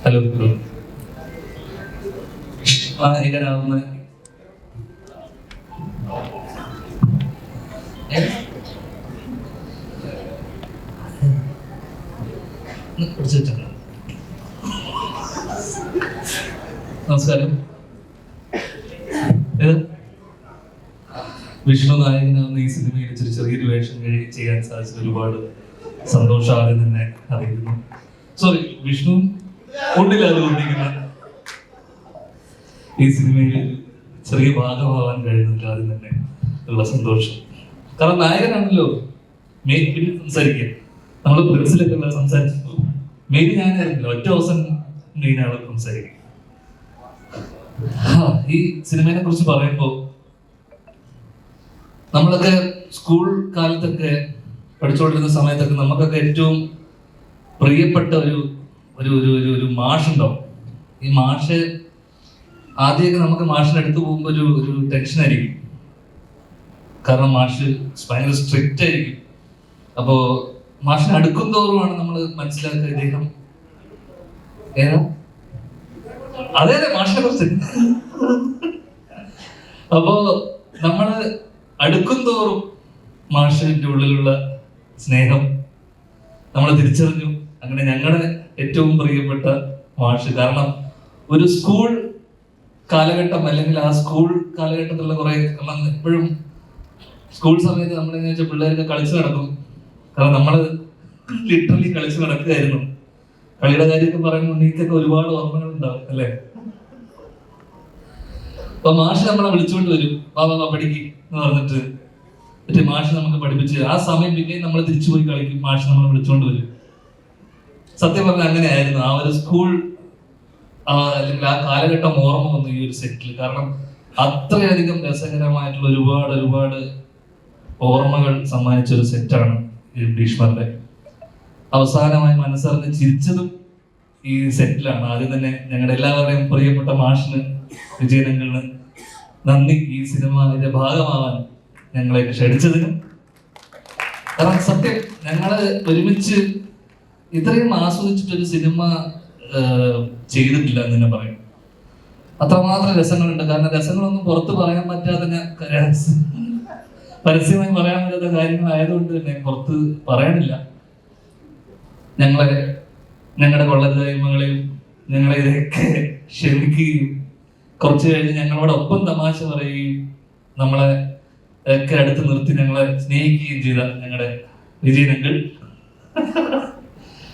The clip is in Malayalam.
ഹലോ നായകനാവുന്ന നമസ്കാരം. വിഷ്ണു നായകനാവുന്ന ഈ സിനിമയിൽ ചെറിയൊരു വേഷം ചെയ്യാൻ സാധിച്ചത് ഒരുപാട് സന്തോഷമാകും തന്നെ അറിയുന്നു. സോറി, വിഷ്ണു കൊണ്ടില്ലാതിരിക്കുന്ന ഈ സിനിമയിൽ ചെറിയ ഭാഗമാവാൻ കഴിയുന്നില്ല, അതിൽ തന്നെ ഉള്ള സന്തോഷം. കാരണം നായകനാണല്ലോ മെയിൻ. പിന്നെ സംസാരിക്കുക, നമ്മൾ ഫ്രണ്ട്സിലൊക്കെ ഉള്ള സംസാരിച്ചപ്പോൾ മെയിൻ ഞാനായിരുന്നല്ലോ, ഒറ്റ ദിവസം മെയിനാണ് സംസാരിക്കുക. ഈ സിനിമയെ കുറിച്ച് പറയുമ്പോൾ നമ്മളൊക്കെ സ്കൂൾ കാലത്തൊക്കെ പഠിച്ചുകൊണ്ടിരുന്ന സമയത്തൊക്കെ നമുക്കൊക്കെ ഏറ്റവും പ്രിയപ്പെട്ട ഒരു മാഷുണ്ടാവും. ഈ മാഷ് ആദ്യമൊക്കെ നമുക്ക് മാഷിന് അടുത്ത് പോകുമ്പോൾ ഒരു ടെൻഷൻ ആയിരിക്കും. കാരണം മാഷ് ഭയങ്കര സ്ട്രിക്റ്റ് ആയിരിക്കും. അപ്പോ മാഷിന് അടുക്കും തോറുമാണ് നമ്മൾ മനസ്സിലാക്കുക ഇദ്ദേഹം ഏതാ അതെ മാഷിനെ കുറിച്ച്. അപ്പോ നമ്മള് അടുക്കും തോറും മാഷിന്റെ ഉള്ളിലുള്ള സ്നേഹം നമ്മൾ തിരിച്ചറിഞ്ഞു. അങ്ങനെ ഞങ്ങളുടെ ഏറ്റവും പ്രിയപ്പെട്ട മാഷ്. കാരണം ഒരു സ്കൂൾ കാലഘട്ടം, അല്ലെങ്കിൽ ആ സ്കൂൾ കാലഘട്ടത്തിലുള്ള കുറെ എപ്പോഴും സ്കൂൾ സമയത്ത് നമ്മളെന്ന് വെച്ചാൽ പിള്ളേരൊക്കെ കളിച്ചു നടക്കും. കാരണം നമ്മള് ലിറ്ററലി കളിച്ചു നടക്കുകയായിരുന്നു. കളിയുടെ കാര്യമൊക്കെ പറയുമ്പോൾ നീക്കൊക്കെ ഒരുപാട് ഓർമ്മകൾ ഉണ്ടാവും അല്ലേ? അപ്പൊ മാഷ് നമ്മളെ വിളിച്ചുകൊണ്ട് വരും, വാ പഠിക്ക് എന്ന് പറഞ്ഞിട്ട്. മറ്റേ മാഷ് നമുക്ക് പഠിപ്പിച്ച് ആ സമയം പിന്നെയും നമ്മൾ തിരിച്ചു പോയി കളിക്കും. മാഷ് നമ്മളെ വിളിച്ചുകൊണ്ട് വരും. സത്യം പറഞ്ഞാൽ അങ്ങനെയായിരുന്നു ആ ഒരു സ്കൂൾ അല്ലെങ്കിൽ ആ കാലഘട്ടം ഓർമ്മ വന്നു ഈ ഒരു സെറ്റിൽ. കാരണം അത്രയധികം രസകരമായിട്ടുള്ള ഒരുപാട് ഓർമ്മകൾ സമ്മാനിച്ച ഒരു സെറ്റാണ് ഈ ഭീഷ്മരുടെ. അവസാനമായി മനസ്സറിഞ്ഞ് ചിരിച്ചതും ഈ സെറ്റിലാണ്. ആദ്യം തന്നെ ഞങ്ങളുടെ എല്ലാവരുടെയും പ്രിയപ്പെട്ട മാഷിന്, വിജയനങ്ങളിന് നന്ദി, ഈ സിനിമയുടെ ഭാഗമാവാൻ ഞങ്ങളെ ക്ഷണിച്ചതിനും. കാരണം സത്യം ഞങ്ങള് ഒരുമിച്ച് ഇത്രയും ആസ്വദിച്ചിട്ടൊരു സിനിമ ചെയ്തിട്ടില്ല എന്ന് തന്നെ പറയും. അത്രമാത്രം രസങ്ങളുണ്ട്. കാരണം രസങ്ങളൊന്നും പുറത്ത് പറയാൻ പറ്റാതെ, പരസ്യമായി പറയാൻ പറ്റാത്ത കാര്യങ്ങളായതുകൊണ്ട് തന്നെ പുറത്ത് പറയാനില്ല. ഞങ്ങളുടെ കൊള്ളരുതായ്മകളെയും ഞങ്ങളെ ഇതൊക്കെ ക്ഷമിക്കുകയും കുറച്ച് കഴിഞ്ഞ് ഞങ്ങളോടൊപ്പം തമാശ പറയുകയും നമ്മളെ ഒക്കെ അടുത്ത് നിർത്തി ഞങ്ങളെ സ്നേഹിക്കുകയും ചെയ്ത ഞങ്ങളുടെ വിജയനങ്ങൾ